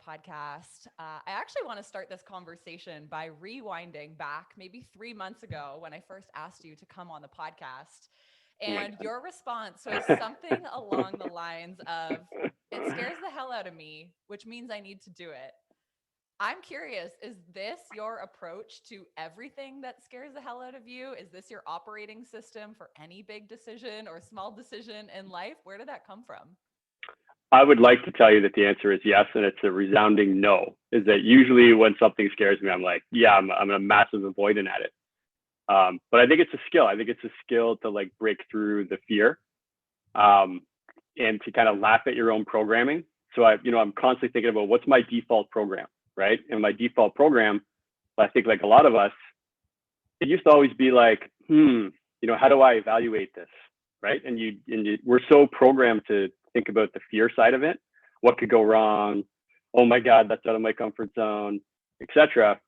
podcast. I actually want to start this conversation by rewinding back maybe 3 months ago when I first asked you to come on the podcast. Oh my And your response was God. something along the lines of, it scares the hell out of me, which means I need to do it. I'm curious, is this your approach to everything that scares the hell out of you? Is this your operating system for any big decision or small decision in life? Where did that come from? I would like to tell you that the answer is yes, and it's a resounding no. Is that usually when something scares me, I'm like, yeah, I'm a massive avoidant at it. But I think it's a skill. I think it's a skill to like break through the fear, um, and to kind of laugh at your own programming. So I'm constantly thinking about what's my default program, right? And my default program, I think like a lot of us, it used to always be like, how do I evaluate this, right? We're so programmed to think about the fear side of it, what could go wrong, oh my God, that's out of my comfort zone, etc.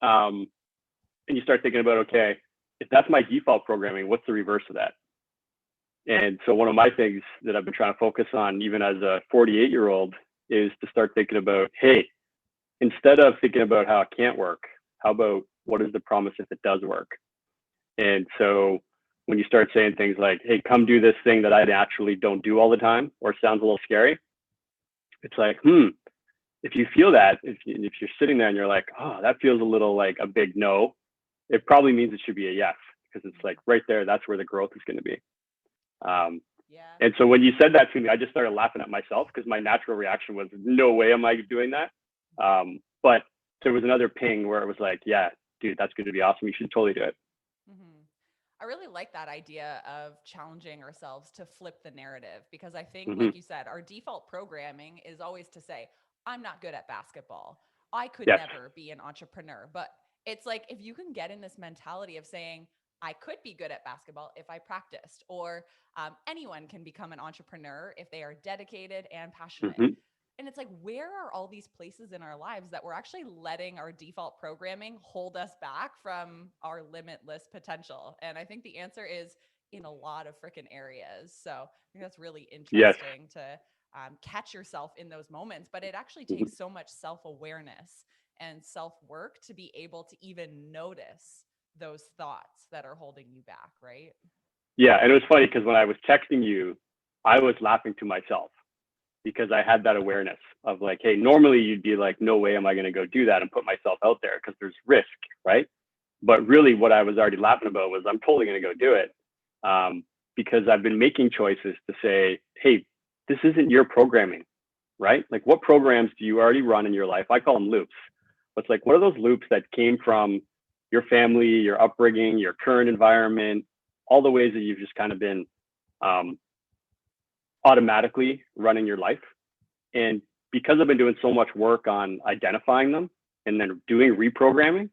Um, and you start thinking about, okay, if that's my default programming, what's the reverse of that? And so one of my things that I've been trying to focus on, even as a 48-year-old, is to start thinking about, hey, instead of thinking about how it can't work, how about what is the promise if it does work? And so when you start saying things like, hey, come do this thing that I naturally don't do all the time, or sounds a little scary, it's like, if you feel that, if you're sitting there and you're like, oh, that feels a little like a big no, it probably means it should be a yes, because it's like right there, that's where the growth is going to be. Um, Yeah. and so when you said that to me, I just started laughing at myself because my natural reaction was, no way am I doing that. But there was another ping where it was like, yeah, dude, that's going to be awesome. You should totally do it. Mm-hmm. I really like that idea of challenging ourselves to flip the narrative because I think, Mm-hmm. like you said, our default programming is always to say, I'm not good at basketball. I could Yes. never be an entrepreneur. But it's like if you can get in this mentality of saying, I could be good at basketball if I practiced, or anyone can become an entrepreneur if they are dedicated and passionate. Mm-hmm. And it's like, where are all these places in our lives that we're actually letting our default programming hold us back from our limitless potential? And I think the answer is in a lot of freaking areas. So I think that's really Yes. interesting to catch yourself in those moments. But it actually Mm-hmm. takes so much self awareness and self work to be able to even notice those thoughts that are holding you back, right? Yeah. And it was funny because when I was texting you, I was laughing to myself because I had that awareness of like, hey, normally you'd be like, no way am I going to go do that and put myself out there because there's risk, right? But really, what I was already laughing about was I'm totally going to go do it, because I've been making choices to say, hey, this isn't your programming, right? Like, what programs do you already run in your life? I call them loops. But it's like, what are those loops that came from your family, your upbringing, your current environment, all the ways that you've just kind of been um, automatically running your life? And because I've been doing so much work on identifying them and then doing reprogramming,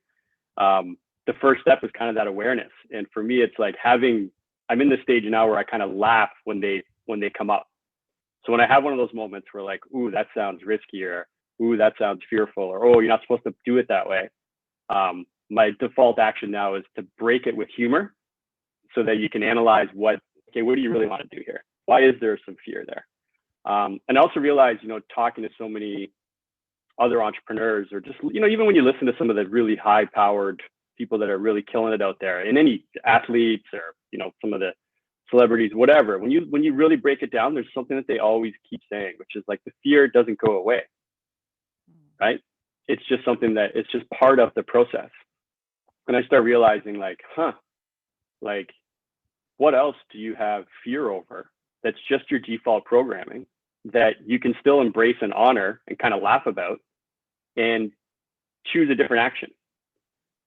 the first step is kind of that awareness. And for me, it's like I'm in this stage now where I kind of laugh when they come up. So when I have one of those moments where like, ooh, that sounds risky, or ooh, that sounds fearful, or oh, you're not supposed to do it that way. My default action now is to break it with humor so that you can analyze what do you really want to do here? Why is there some fear there? And I also realize, talking to so many other entrepreneurs, or just, even when you listen to some of the really high powered people that are really killing it out there, and any athletes, or, some of the celebrities, whatever, when you really break it down, there's something that they always keep saying, which is like the fear doesn't go away, Mm. right? It's just something that it's just part of the process. And I start realizing like, like what else do you have fear over that's just your default programming that you can still embrace and honor and kind of laugh about and choose a different action,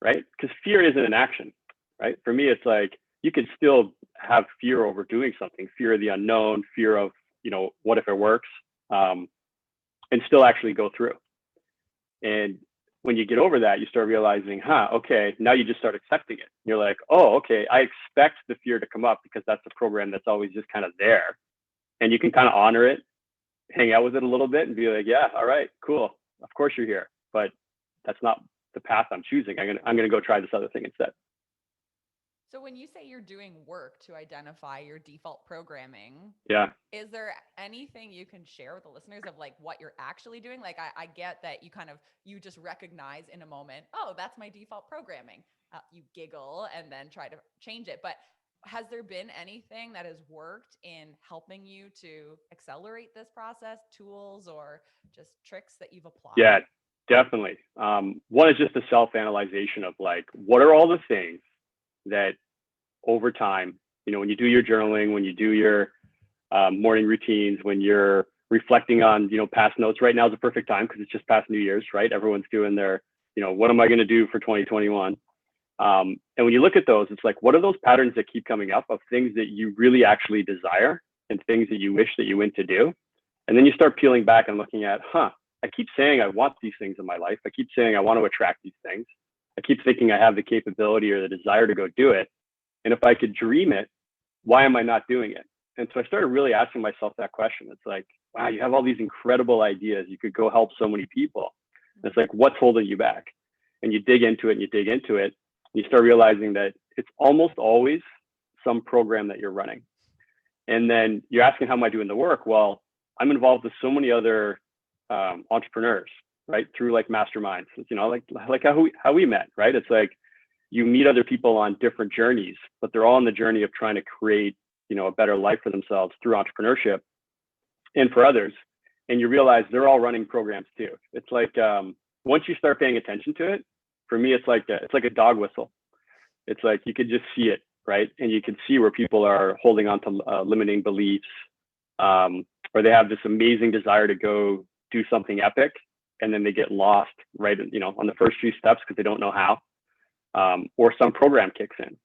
right? Because fear isn't an action, right? For me, it's like you can still have fear over doing something, fear of the unknown, fear of, what if it works, and still actually go through. And when you get over that, you start realizing, okay, now you just start accepting it. You're like, oh, okay, I expect the fear to come up because that's a program that's always just kind of there. And you can kind of honor it, hang out with it a little bit and be like, yeah, all right, cool. Of course you're here, but that's not the path I'm choosing. I'm gonna go try this other thing instead. So when you say you're doing work to identify your default programming, Yeah. is there anything you can share with the listeners of like what you're actually doing? Like I get that you just recognize in a moment, oh, that's my default programming. You giggle and then try to change it. But has there been anything that has worked in helping you to accelerate this process, tools or just tricks that you've Yeah, applied? definitely. One is just a self-analyzation of like, what are all the things that over time, when you do your journaling, when you do your morning routines, when you're reflecting on, past notes. Right now is a perfect time because it's just past New Year's, right? Everyone's doing their, what am I going to do for 2021? And when you look at those, it's like, what are those patterns that keep coming up of things that you really actually desire and things that you wish that you went to do? And then you start peeling back and looking at, I keep saying I want these things in my life. I keep saying I want to attract these things. I keep thinking I have the capability or the desire to go do it. And if I could dream it, why am I not doing it? And so I started really asking myself that question. It's like, wow, you have all these incredible ideas. You could go help so many people. And it's like, what's holding you back? And you dig into it and you dig into it. And you start realizing that it's almost always some program that you're running. And then you're asking, how am I doing the work? Well, I'm involved with so many other entrepreneurs, right? Through like masterminds, like how we met, right? It's like you meet other people on different journeys, but they're all on the journey of trying to create, a better life for themselves through entrepreneurship and for others. And you realize they're all running programs too. It's like once you start paying attention to it, for me, it's like a dog whistle. It's like you could just see it, right? And you can see where people are holding on to limiting beliefs, or they have this amazing desire to go do something epic, and then they get lost right, on the first few steps because they don't know how, or some program kicks in.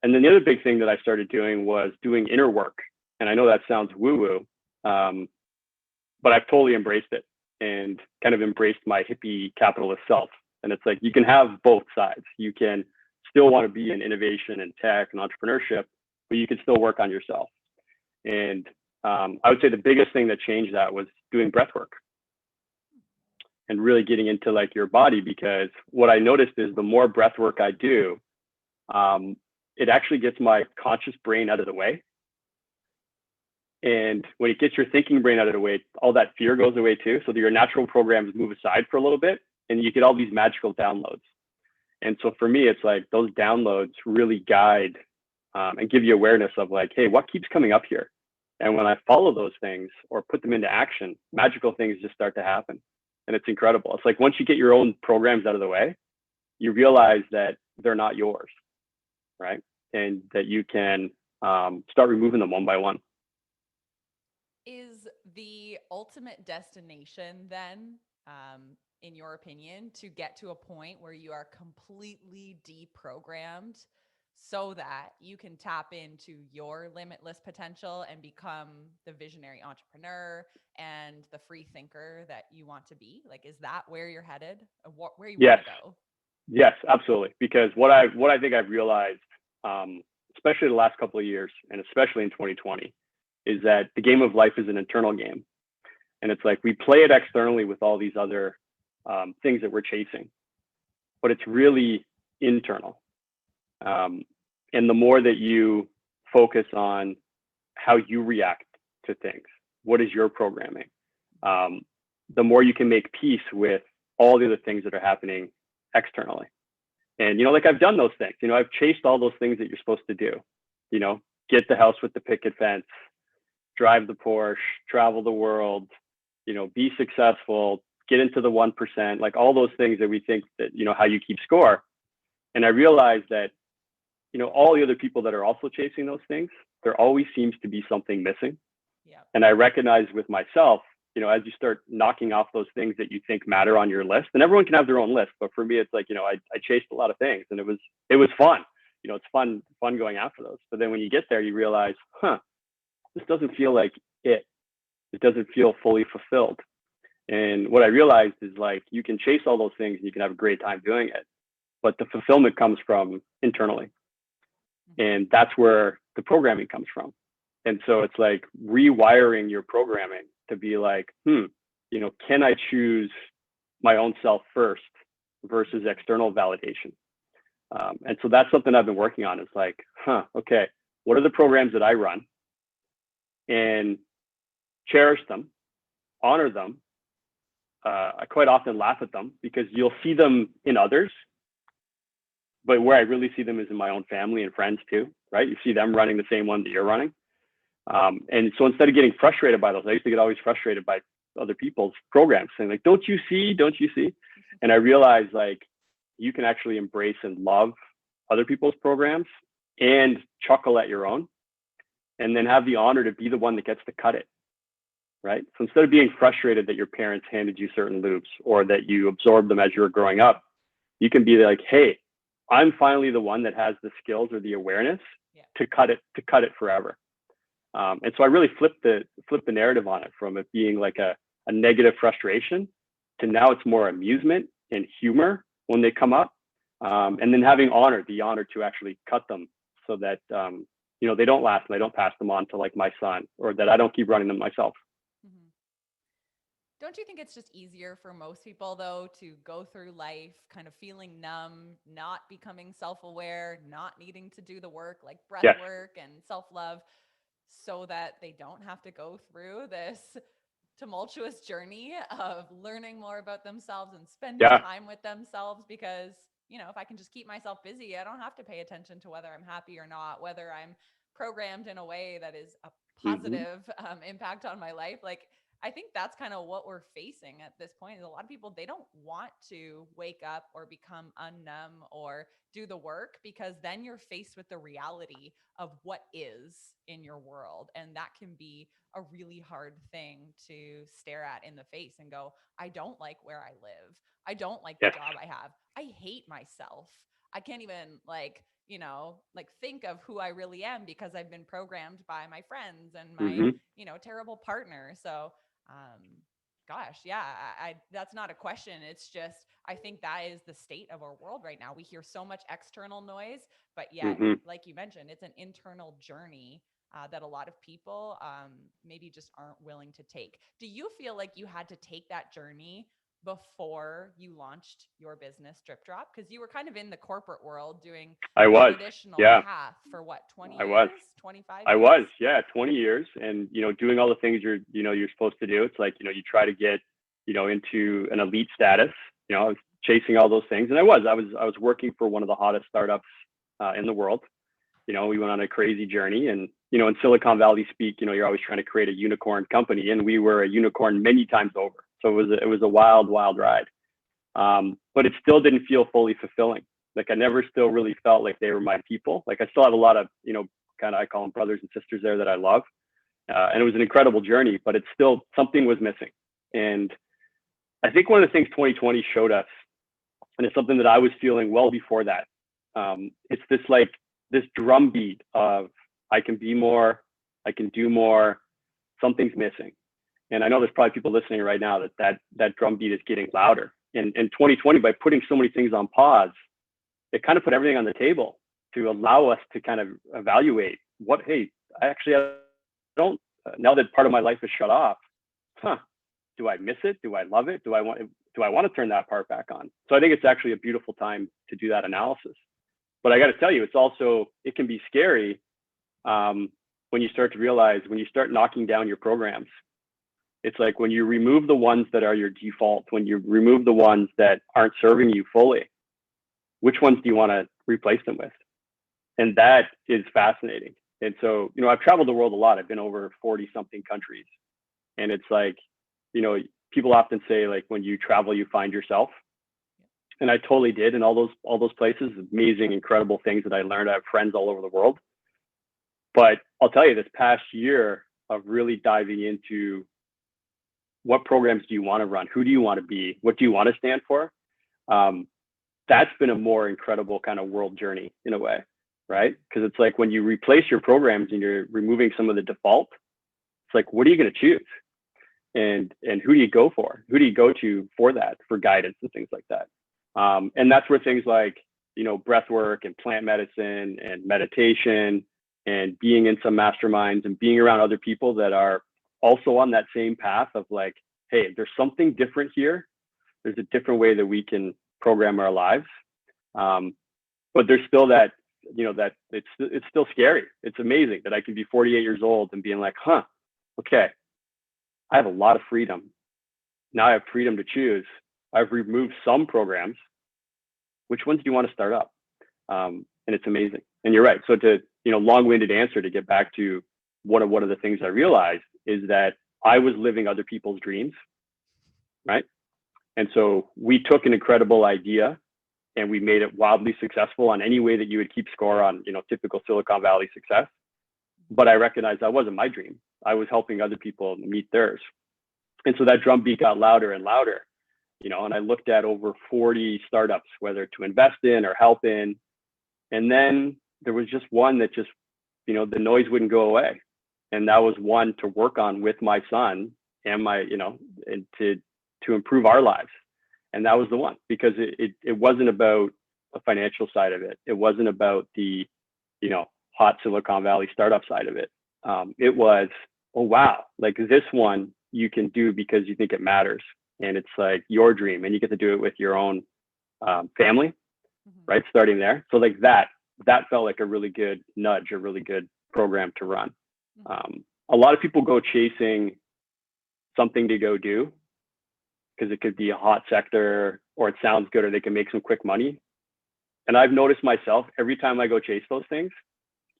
And then the other big thing that I started doing was doing inner work. And I know that sounds woo-woo, but I've totally embraced it and kind of embraced my hippie capitalist self. And it's like, you can have both sides. You can still want to be in innovation and tech and entrepreneurship, but you can still work on yourself. And I would say the biggest thing that changed that was doing breath work and really getting into like your body, because what I noticed is the more breath work I do, it actually gets my conscious brain out of the way. And when it gets your thinking brain out of the way, all that fear goes away too. So that your natural programs move aside for a little bit and you get all these magical downloads. And so for me, it's like those downloads really guide and give you awareness of like, hey, what keeps coming up here? And when I follow those things or put them into action, magical things just start to happen. And it's incredible. It's like once you get your own programs out of the way, you realize that they're not yours, right? And that you can start removing them one by one. Is the ultimate destination then, in your opinion, to get to a point where you are completely deprogrammed so that you can tap into your limitless potential and become the visionary entrepreneur and the free thinker that you want to be? Like, is that where you're headed? Where you Yes, want to go? yes, absolutely. Because what I think I've realized, especially the last couple of years, and especially in 2020, is that the game of life is an internal game. And it's like we play it externally with all these other things that we're chasing, but it's really internal. And the more that you focus on how you react to things, what is your programming, the more you can make peace with all the other things that are happening externally. And, like I've done those things, I've chased all those things that you're supposed to do, get the house with the picket fence, drive the Porsche, travel the world, be successful, get into the 1%, like all those things that we think that, how you keep score. And I realized that, all the other people that are also chasing those things, there always seems to be something missing. Yeah. And I recognize with myself, as you start knocking off those things that you think matter on your list, and everyone can have their own list, but for me, it's like, I chased a lot of things and it was fun. It's fun going after those. But then when you get there, you realize, this doesn't feel like it doesn't feel fully fulfilled. And what I realized is like, you can chase all those things and you can have a great time doing it, but the fulfillment comes from internally. And that's where the programming comes from. And so it's like rewiring your programming to be like, can I choose my own self first versus external validation? And so that's something I've been working on. Is like, okay, what are the programs that I run, and cherish them, honor them. I quite often laugh at them because you'll see them in others, but where I really see them is in my own family and friends too, right? You see them running the same one that you're running. And so instead of getting frustrated by those, I used to get always frustrated by other people's programs saying like, don't you see? And I realized like, you can actually embrace and love other people's programs and chuckle at your own, and then have the honor to be the one that gets to cut it. Right. So instead of being frustrated that your parents handed you certain loops or that you absorbed them as you were growing up, you can be like, hey, I'm finally the one that has the skills or the awareness to cut it forever. And so I really flipped the narrative on it from it being like a negative frustration to now it's more amusement and humor when they come up. And then having the honor to actually cut them so that, they don't last and I don't pass them on to like my son, or that I don't keep running them myself. Don't you think it's just easier for most people, though, to go through life kind of feeling numb, not becoming self-aware, not needing to do the work like breath work and self-love, so that they don't have to go through this tumultuous journey of learning more about themselves and spending time with themselves? Because, if I can just keep myself busy, I don't have to pay attention to whether I'm happy or not, whether I'm programmed in a way that is a positive impact on my life. Like, I think that's kind of what we're facing at this point. Is a lot of people, they don't want to wake up or become unnumb or do the work, because then you're faced with the reality of what is in your world. And that can be a really hard thing to stare at in the face and go, I don't like where I live. I don't like the job I have. I hate myself. I can't even think of who I really am because I've been programmed by my friends and my, terrible partner. So I that's not a question. It's just, I think that is the state of our world right now. We hear so much external noise, but yet, like you mentioned, it's an internal journey that a lot of people maybe just aren't willing to take. Do you feel like you had to take that journey before you launched your business, dripdrop? Because you were kind of in the corporate world doing the traditional path for what, 20 years, 25 years? I was, 20 years. And, doing all the things you're supposed to do. It's like, you try to get, into an elite status, I was chasing all those things. And I was working for one of the hottest startups in the world. We went on a crazy journey, and, in Silicon Valley speak, you're always trying to create a unicorn company, and we were a unicorn many times over. So it was a wild, wild ride. But it still didn't feel fully fulfilling. Like I never still really felt like they were my people. Like I still have a lot of, I call them brothers and sisters there that I love. And it was an incredible journey, but it's still, something was missing. And I think one of the things 2020 showed us, and it's something that I was feeling well before that, it's this drumbeat of I can be more, I can do more, something's missing. And I know there's probably people listening right now that drumbeat is getting louder. And 2020, by putting so many things on pause, it kind of put everything on the table to allow us to kind of evaluate I don't, now that part of my life is shut off, do I miss it? Do I love it? Do I want to turn that part back on? So I think it's actually a beautiful time to do that analysis. But I got to tell you, it can be scary when you start to realize, when you start knocking down your programs. It's like when you remove the ones that are your default, when you remove the ones that aren't serving you fully, which ones do you want to replace them with? And that is fascinating. And so, I've traveled the world a lot. I've been over 40 something countries. And it's like, people often say, like, when you travel, you find yourself. And I totally did. And all those places, amazing, incredible things that I learned. I have friends all over the world. But I'll tell you, this past year of really diving into what programs do you want to run? Who do you want to be? What do you want to stand for? That's been a more incredible kind of world journey in a way, right? Because it's like when you replace your programs and you're removing some of the default, it's like, what are you going to choose? And who do you go for? Who do you go to for that, for guidance and things like that? And that's where things like, breath work and plant medicine and meditation and being in some masterminds and being around other people that are also on that same path of like, hey, there's something different here. There's a different way that we can program our lives. but there's still that, that it's still scary. It's amazing that I can be 48 years old and being like, okay, I have a lot of freedom. Now I have freedom to choose. I've removed some programs. Which ones do you want to start up? And it's amazing. And you're right. So to, long-winded answer to get back to one of the things I realized is that I was living other people's dreams, right? And so we took an incredible idea and we made it wildly successful on any way that you would keep score on, typical Silicon Valley success. But I recognized that wasn't my dream. I was helping other people meet theirs. And so that drumbeat got louder and louder, and I looked at over 40 startups, whether to invest in or help in. And then there was just one that just, the noise wouldn't go away. And that was one to work on with my son and my, and to improve our lives. And that was the one, because it wasn't about the financial side of it. It wasn't about the, hot Silicon Valley startup side of it. It was, oh, wow, like this one you can do because you think it matters. And it's like your dream and you get to do it with your own family, right? Starting there. So like that felt like a really good nudge, a really good program to run. A lot of people go chasing something to go do because it could be a hot sector or it sounds good or they can make some quick money. And I've noticed myself every time I go chase those things,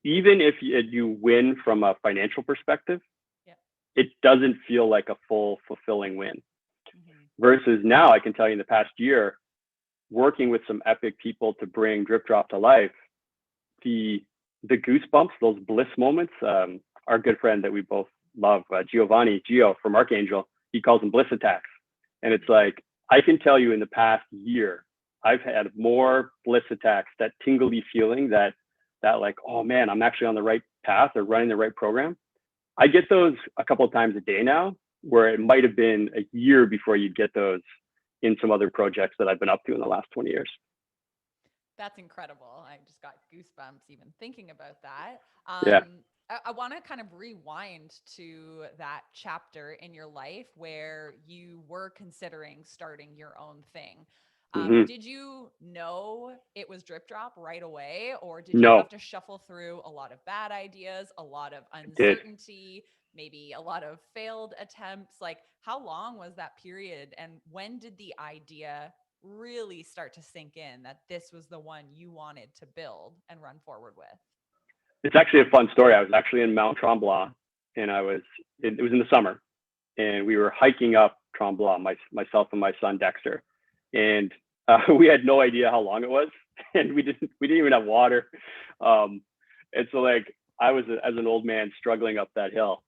even if you win from a financial perspective, it doesn't feel like a full fulfilling win. Versus now, I can tell you in the past year, working with some epic people to bring Drip Drop to life, the goosebumps, those bliss moments, our good friend that we both love, Gio from Archangel, he calls them Bliss Attacks. And it's like, I can tell you in the past year, I've had more Bliss Attacks, that tingly feeling that like, oh man, I'm actually on the right path or running the right program. I get those a couple of times a day now, where it might have been a year before you'd get those in some other projects that I've been up to in the last 20 years. That's incredible. I just got goosebumps even thinking about that. Yeah. I want to kind of rewind to that chapter in your life where you were considering starting your own thing. Did you know it was Drip Drop right away, or did you have to shuffle through a lot of bad ideas, a lot of uncertainty, maybe a lot of failed attempts? Like, how long was that period? And when did the idea really start to sink in that this was the one you wanted to build and run forward with? It's actually a fun story. I was actually in Mount Tremblant, and it was in the summer, and we were hiking up Tremblant, myself and my son Dexter, and we had no idea how long it was, and we didn't even have water, and so like I was as an old man struggling up that hill,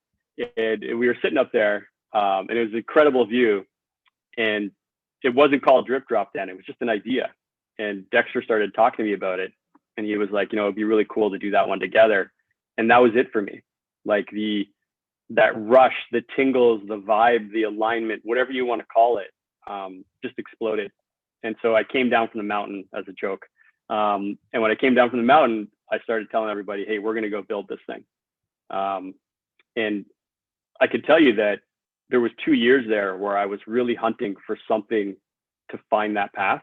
and we were sitting up there, and it was an incredible view, and it wasn't called Drip Drop then. It was just an idea, and Dexter started talking to me about it. And he was like, it'd be really cool to do that one together. And that was it for me. Like that rush, the tingles, the vibe, the alignment, whatever you want to call it, just exploded. And so I came down from the mountain as a joke. And when I came down from the mountain, I started telling everybody, hey, we're going to go build this thing. And I could tell you that there was 2 years there where I was really hunting for something to find that path.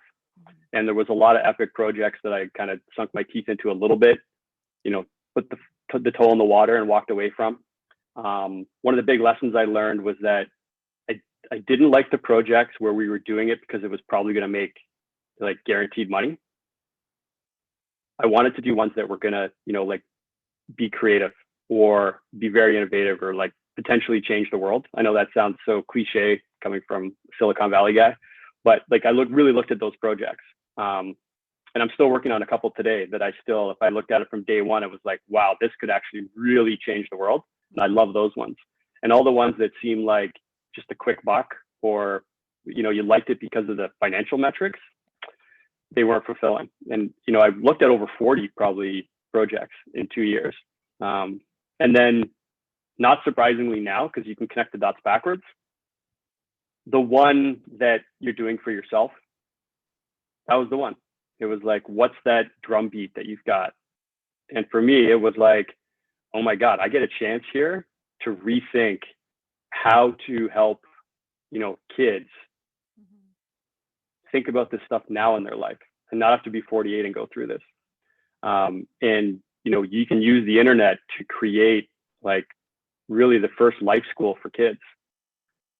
And there was a lot of epic projects that I kind of sunk my teeth into a little bit, put the toe in the water and walked away from. One of the big lessons I learned was that I didn't like the projects where we were doing it because it was probably going to make like guaranteed money. I wanted to do ones that were going to, like be creative or be very innovative or like potentially change the world. I know that sounds so cliche coming from Silicon Valley guy, but like I really looked at those projects. And I'm still working on a couple today that if I looked at it from day one, it was like, wow, this could actually really change the world. And I love those ones. And all the ones that seem like just a quick buck or, you liked it because of the financial metrics, they weren't fulfilling. And, I've looked at over 40 probably projects in 2 years. And then not surprisingly now, because you can connect the dots backwards, the one that you're doing for yourself, that was the one. It was like, what's that drum beat that you've got? And for me, it was like, oh my God, I get a chance here to rethink how to help, kids think about this stuff now in their life and not have to be 48 and go through this. And, you can use the internet to create like really the first life school for kids.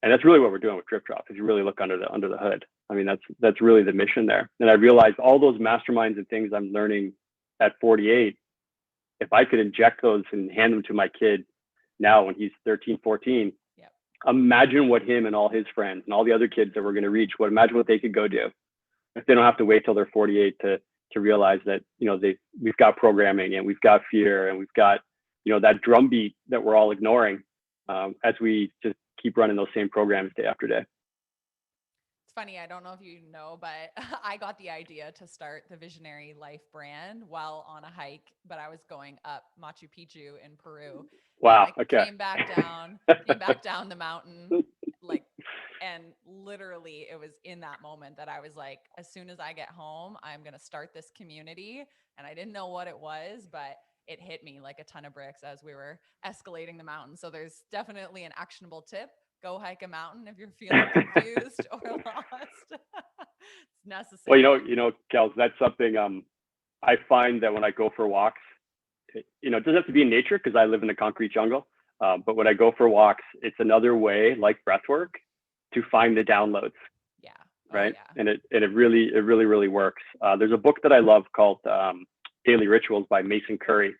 And that's really what we're doing with dripdrop. If you really look under the hood, I mean, that's really the mission there. And I realized all those masterminds and things I'm learning at 48, if I could inject those and hand them to my kid now when he's 13, 14, yep. Imagine what him and all his friends and all the other kids that we're going to reach, imagine what they could go do if they don't have to wait till they're 48 to realize that, we've got programming and we've got fear and we've got, that drumbeat that we're all ignoring as we just keep running those same programs day after day. It's funny. I don't know if you know, but I got the idea to start the Visionary Life brand while on a hike, but I was going up Machu Picchu in Peru. Wow. I Okay. came back down the mountain, and literally it was in that moment that I was like, as soon as I get home, I'm going to start this community. And I didn't know what it was, but it hit me like a ton of bricks as we were escalating the mountain. So there's definitely an actionable tip. Go hike a mountain if you're feeling confused or lost. It's necessary. Well, Kels, that's something I find that when I go for walks, it doesn't have to be in nature because I live in a concrete jungle. But when I go for walks, it's another way, like breath work, to find the downloads. Yeah. Right. Yeah. And it really works. There's a book that I love called Daily Rituals by Mason Curry.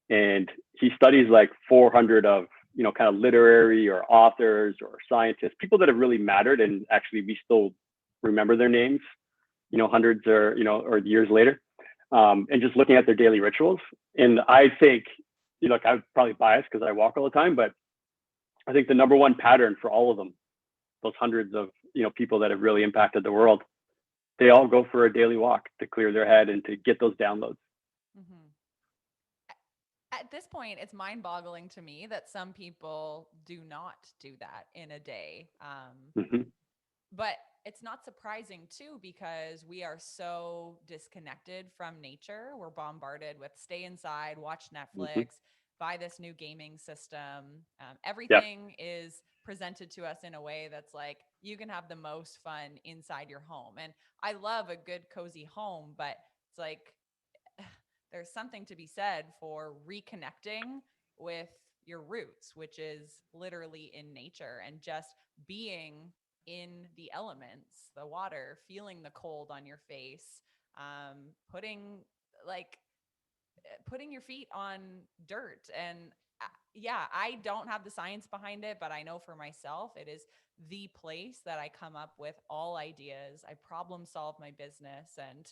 And he studies like 400 of, kind of literary or authors or scientists, people that have really mattered. And actually we still remember their names, hundreds or years later. And just looking at their daily rituals. And I think, I'm probably biased because I walk all the time, but I think the number one pattern for all of them, those hundreds of, people that have really impacted the world, they all go for a daily walk to clear their head and to get those downloads. Mm-hmm. At this point, it's mind-boggling to me that some people do not do that in a day. But it's not surprising too, because we are so disconnected from nature. We're bombarded with stay inside, watch Netflix, buy this new gaming system. Everything is presented to us in a way that's like, you can have the most fun inside your home. And I love a good, cozy home, but it's like, there's something to be said for reconnecting with your roots, which is literally in nature and just being in the elements, the water, feeling the cold on your face, putting your feet on dirt. And I don't have the science behind it, but I know for myself, it is the place that I come up with all ideas. I problem solve my business. And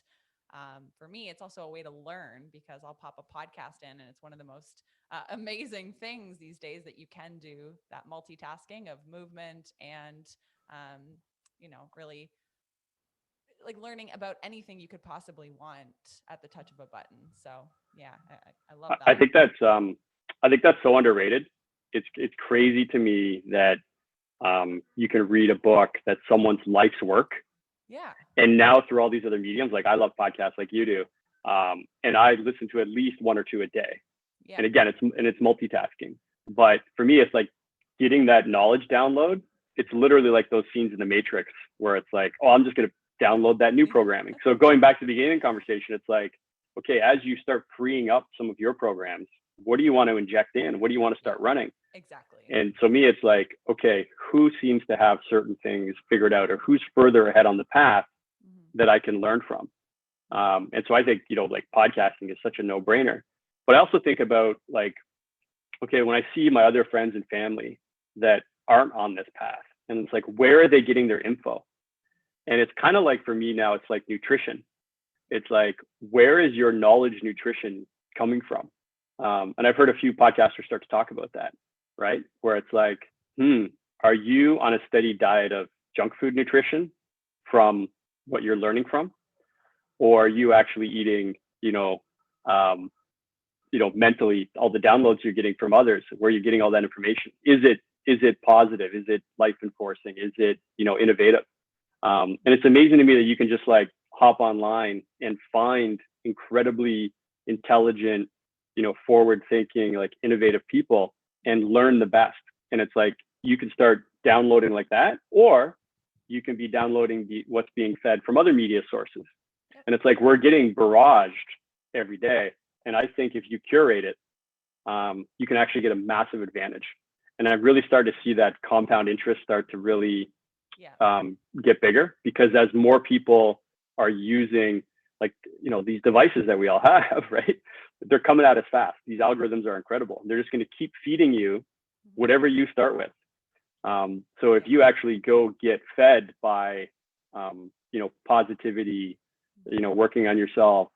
for me, it's also a way to learn, because I'll pop a podcast in, and it's one of the most amazing things these days that you can do, that multitasking of movement and, really like learning about anything you could possibly want at the touch of a button. So yeah, I love that. I think that's so underrated. It's crazy to me that you can read a book that's someone's life's work. Yeah. And now through all these other mediums, like I love podcasts like you do. And I listen to at least one or two a day. Yeah. And again, it's multitasking. But for me, it's like getting that knowledge download. It's literally like those scenes in the Matrix where it's like, oh, I'm just going to download that new programming. So going back to the beginning conversation, it's like, okay, as you start freeing up some of your programs, what do you want to inject in? What do you want to start running? Exactly. And so me, it's like, okay, who seems to have certain things figured out, or who's further ahead on the path that I can learn from? And so I think, like podcasting is such a no-brainer. But I also think about like, okay, when I see my other friends and family that aren't on this path, and it's like, where are they getting their info? And it's kind of like, for me now, it's like nutrition. It's like, where is your knowledge nutrition coming from? And I've heard a few podcasters start to talk about that, right? Where it's like, are you on a steady diet of junk food nutrition from what you're learning from? Or are you actually eating, mentally all the downloads you're getting from others? Where you're getting all that information? Is it positive? Is it life enforcing? Is it, innovative? And it's amazing to me that you can just like hop online and find incredibly intelligent, forward thinking, like innovative people and learn the best. And it's like, you can start downloading like that, or you can be downloading what's being fed from other media sources. And it's like, we're getting barraged every day. And I think if you curate it, you can actually get a massive advantage. And I've really started to see that compound interest start to really get bigger, because as more people are using, like, these devices that we all have, right? They're coming at us fast. These algorithms are incredible. They're just going to keep feeding you whatever you start with. So if you actually go get fed by, positivity, working on yourself,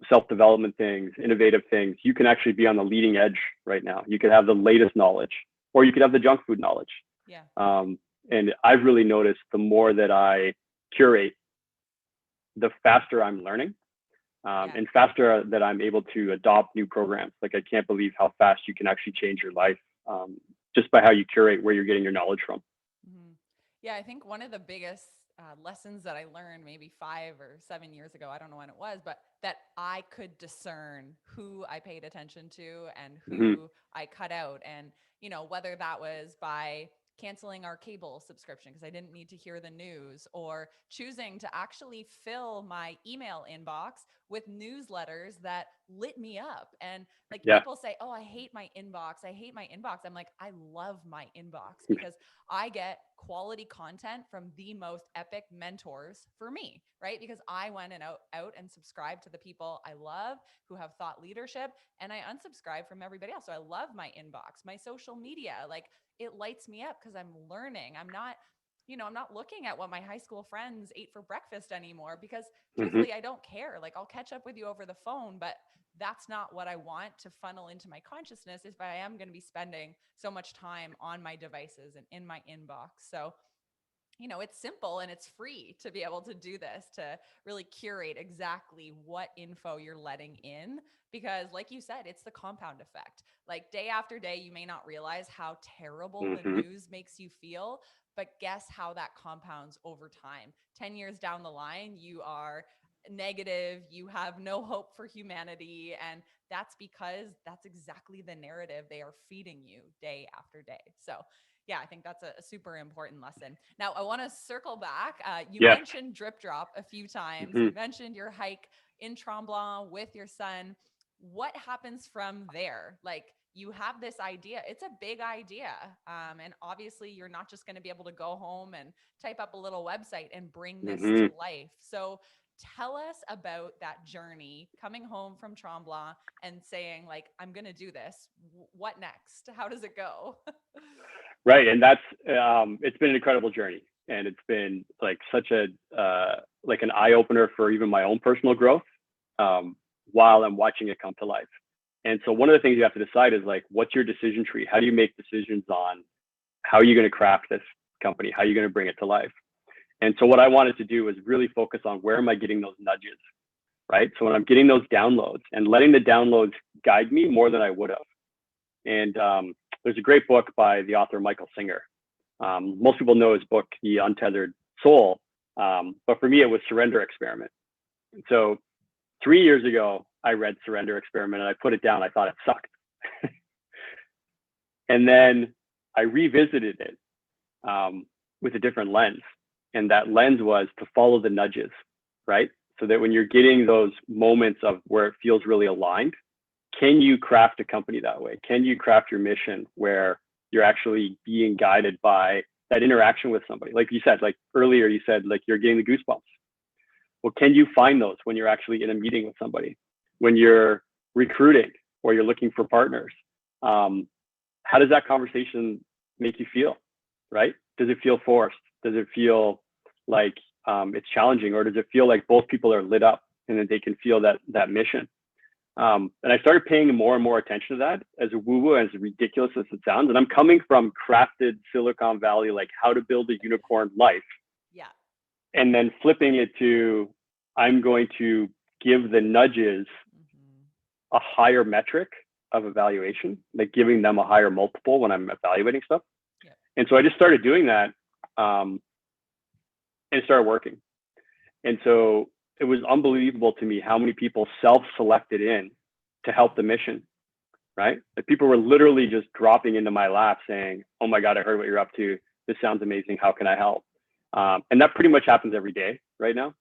self-development things, innovative things, you can actually be on the leading edge right now. You could have the latest knowledge, or you could have the junk food knowledge. Yeah. And I've really noticed the more that I curate, the faster I'm learning, and faster that I'm able to adopt new programs. Like, I can't believe how fast you can actually change your life, just by how you curate where you're getting your knowledge from. Mm-hmm. Yeah, I think one of the biggest lessons that I learned maybe 5 or 7 years ago, I don't know when it was, but that I could discern who I paid attention to and who I cut out. And, whether that was by canceling our cable subscription because I didn't need to hear the news, or choosing to actually fill my email inbox with newsletters that lit me up. And like, people say, oh, I hate my inbox. I hate my inbox. I'm like, I love my inbox because I get quality content from the most epic mentors for me, right? Because I went out and subscribed to the people I love who have thought leadership, and I unsubscribe from everybody else. So I love my inbox, my social media, like, it lights me up because I'm learning. I'm not looking at what my high school friends ate for breakfast anymore, because truthfully, I don't care. Like, I'll catch up with you over the phone, but that's not what I want to funnel into my consciousness if I am going to be spending so much time on my devices and in my inbox. So, it's simple and it's free to be able to do this, to really curate exactly what info you're letting in, because like you said, it's the compound effect. Like, day after day, you may not realize how terrible the news makes you feel, but guess how that compounds over time. 10 years down the line, you are negative, you have no hope for humanity. And that's because that's exactly the narrative they are feeding you day after day. So yeah, I think that's a super important lesson. Now, I want to circle back. You mentioned drip drop a few times. You mentioned your hike in Tremblant with your son. What happens from there? Like, you have this idea. It's a big idea. And obviously, you're not just going to be able to go home and type up a little website and bring this to life. So tell us about that journey coming home from Tremblant and saying, like, I'm going to do this. What next? How does it go? Right. And that's, it's been an incredible journey, and it's been like such a, like an eye opener for even my own personal growth, while I'm watching it come to life. And so one of the things you have to decide is, like, what's your decision tree? How do you make decisions on how are you going to craft this company? How are you going to bring it to life? And so what I wanted to do was really focus on where am I getting those nudges, right? So when I'm getting those downloads and letting the downloads guide me more than I would have. And there's a great book by the author Michael Singer. Most people know his book, The Untethered Soul. But for me, it was Surrender Experiment. So 3 years ago, I read Surrender Experiment and I put it down. I thought it sucked. And then I revisited it with a different lens. And that lens was to follow the nudges, right? So that when you're getting those moments of where it feels really aligned, can you craft a company that way? Can you craft your mission where you're actually being guided by that interaction with somebody? Like you said, like earlier, you said, like, you're getting the goosebumps. Well, can you find those when you're actually in a meeting with somebody, when you're recruiting or you're looking for partners? How does that conversation make you feel, right? Does it feel forced? Does it feel like it's challenging, or does it feel like both people are lit up and that they can feel that mission? And I started paying more and more attention to that, as woo-woo, as ridiculous as it sounds. And I'm coming from crafted Silicon Valley, like how to build a unicorn life. Yeah. And then flipping it to, I'm going to give the nudges a higher metric of evaluation, like giving them a higher multiple when I'm evaluating stuff. Yeah. And so I just started doing that, and it started working. And so it was unbelievable to me how many people self-selected in to help the mission, right? Like, people were literally just dropping into my lap saying, oh my God, I heard what you're up to. This sounds amazing. How can I help? And that pretty much happens every day right now.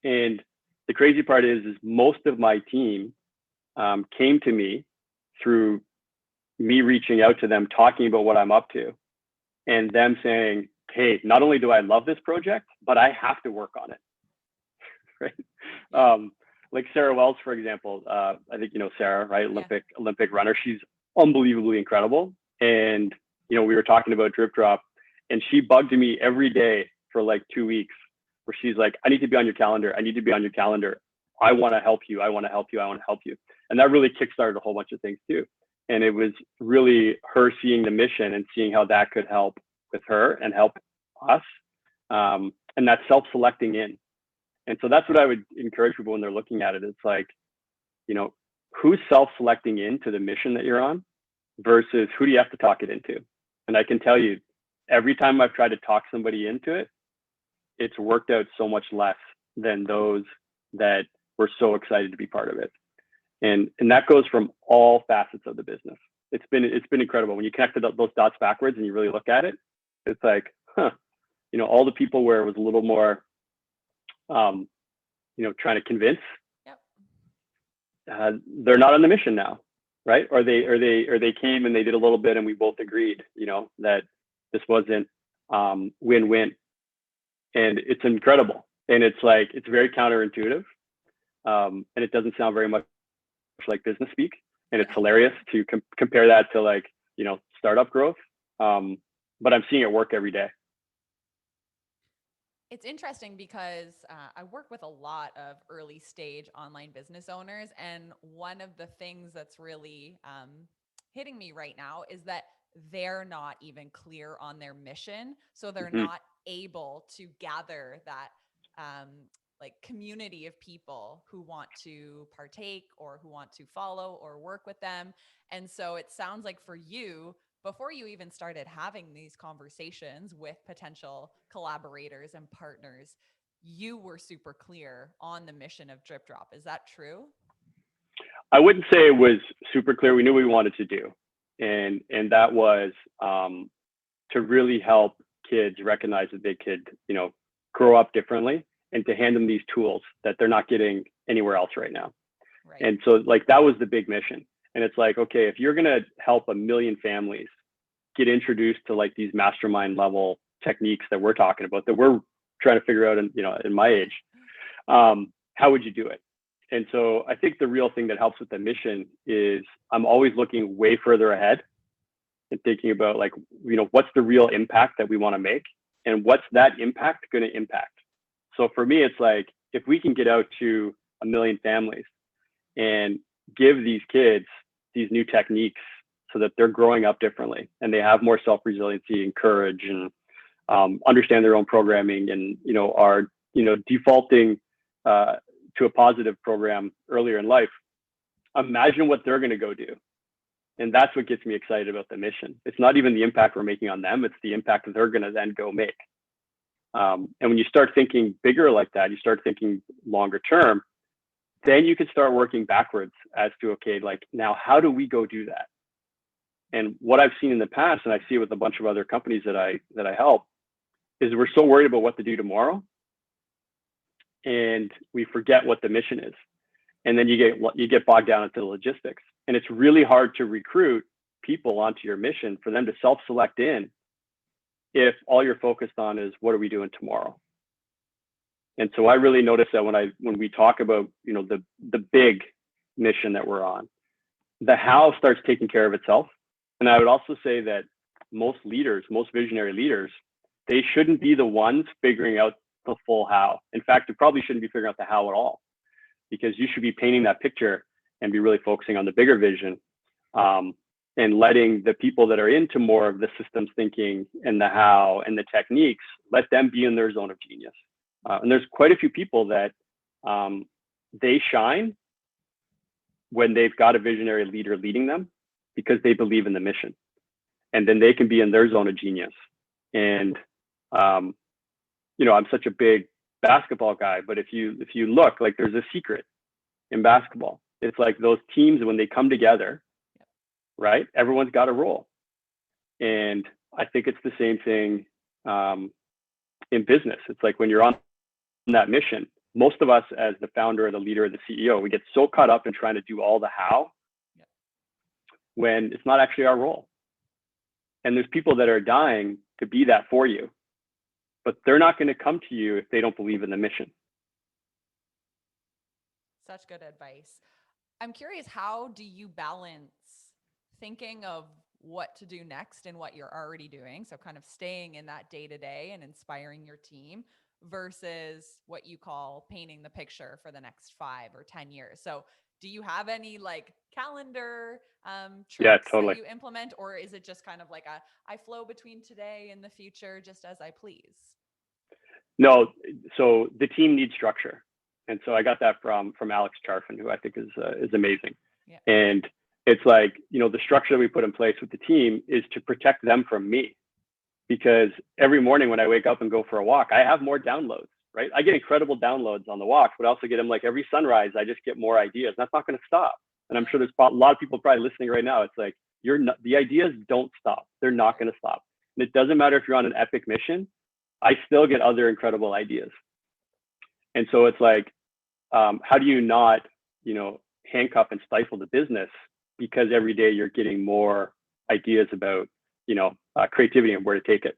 And the crazy part is most of my team came to me through me reaching out to them, talking about what I'm up to, and them saying, hey, not only do I love this project, but I have to work on it. Right? Like Sarah Wells, for example, I think, you know, Sarah, right? Olympic runner. She's unbelievably incredible. And, you know, we were talking about dripdrop, and she bugged me every day for like 2 weeks where she's like, I need to be on your calendar. I need to be on your calendar. I want to help you. I want to help you. I want to help you. And that really kickstarted a whole bunch of things too. And it was really her seeing the mission and seeing how that could help with her and help us. And that's self-selecting in. And so that's what I would encourage people when they're looking at it. It's like, you know, who's self-selecting into the mission that you're on versus who do you have to talk it into? And I can tell you, every time I've tried to talk somebody into it, it's worked out so much less than those that were so excited to be part of it. And that goes from all facets of the business. It's been incredible. When you connect those dots backwards and you really look at it, it's like, you know, all the people where it was a little more, you know, trying to convince, they're not on the mission now, right? Or they came and they did a little bit and we both agreed, you know, that this wasn't win-win. And it's incredible. And it's like, it's very counterintuitive. And it doesn't sound very much like business speak. And it's hilarious to compare that to like, you know, startup growth. But I'm seeing it work every day. It's interesting because I work with a lot of early stage online business owners. And one of the things that's really hitting me right now is that they're not even clear on their mission. So they're not able to gather that like community of people who want to partake or who want to follow or work with them. And so it sounds like for you, before you even started having these conversations with potential collaborators and partners, you were super clear on the mission of dripdrop. Is that true? I wouldn't say it was super clear. We knew what we wanted to do. And that was to really help kids recognize that they could, you know, grow up differently and to hand them these tools that they're not getting anywhere else right now. Right. And so like, that was the big mission. And it's like, okay, if you're going to help 1 million families get introduced to like these mastermind level techniques that we're talking about, that we're trying to figure out in, you know, in my age, how would you do it? And so I think the real thing that helps with the mission is I'm always looking way further ahead and thinking about like, you know, what's the real impact that we want to make and what's that impact going to impact? So for me, it's like, if we can get out to 1 million families and give these kids these new techniques so that they're growing up differently and they have more self-resiliency and courage and understand their own programming and, you know, are, you know, defaulting to a positive program earlier in life, imagine what they're going to go do. And that's what gets me excited about the mission. It's not even the impact we're making on them. It's the impact that they're going to then go make. And when you start thinking bigger like that, you start thinking longer term, then you can start working backwards as to, okay, like now, how do we go do that? And what I've seen in the past, and I see it with a bunch of other companies that I help, is we're so worried about what to do tomorrow, and we forget what the mission is. And then you get bogged down into the logistics. And it's really hard to recruit people onto your mission for them to self-select in if all you're focused on is what are we doing tomorrow. And so I really notice that when we talk about, you know, the big mission that we're on, the how starts taking care of itself. And I would also say that most visionary leaders, they shouldn't be the ones figuring out the full how. In fact, you probably shouldn't be figuring out the how at all, because you should be painting that picture and be really focusing on the bigger vision, and letting the people that are into more of the systems thinking and the how and the techniques, let them be in their zone of genius. And there's quite a few people that they shine when they've got a visionary leader leading them because they believe in the mission, and then they can be in their zone of genius. And you know, I'm such a big basketball guy, but if you look, like, there's a secret in basketball. It's like those teams, when they come together, right? Everyone's got a role. And I think it's the same thing in business. It's like when you're on that mission, most of us as the founder or the leader or the CEO, we get so caught up in trying to do all the how when it's not actually our role. And there's people that are dying to be that for you, but they're not going to come to you if they don't believe in the mission. Such good advice. I'm curious, how do you balance thinking of what to do next and what you're already doing? So kind of staying in that day to day and inspiring your team versus what you call painting the picture for the next 5 or 10 years. So do you have any like calendar tricks totally. that you implement, or is it just kind of like I flow between today and the future just as I please? No, so the team needs structure. And so I got that from Alex Charfin, who I think is amazing. Yeah. And it's like, the structure that we put in place with the team is to protect them from me. Because every morning when I wake up and go for a walk, I have more downloads, right? I get incredible downloads on the walk, but I also get them like every sunrise. I just get more ideas. That's not going to stop. And I'm sure there's a lot of people probably listening right now. It's like, the ideas don't stop. They're not going to stop. And it doesn't matter if you're on an epic mission. I still get other incredible ideas. And so it's like, how do you not, handcuff and stifle the business because every day you're getting more ideas about, creativity and where to take it.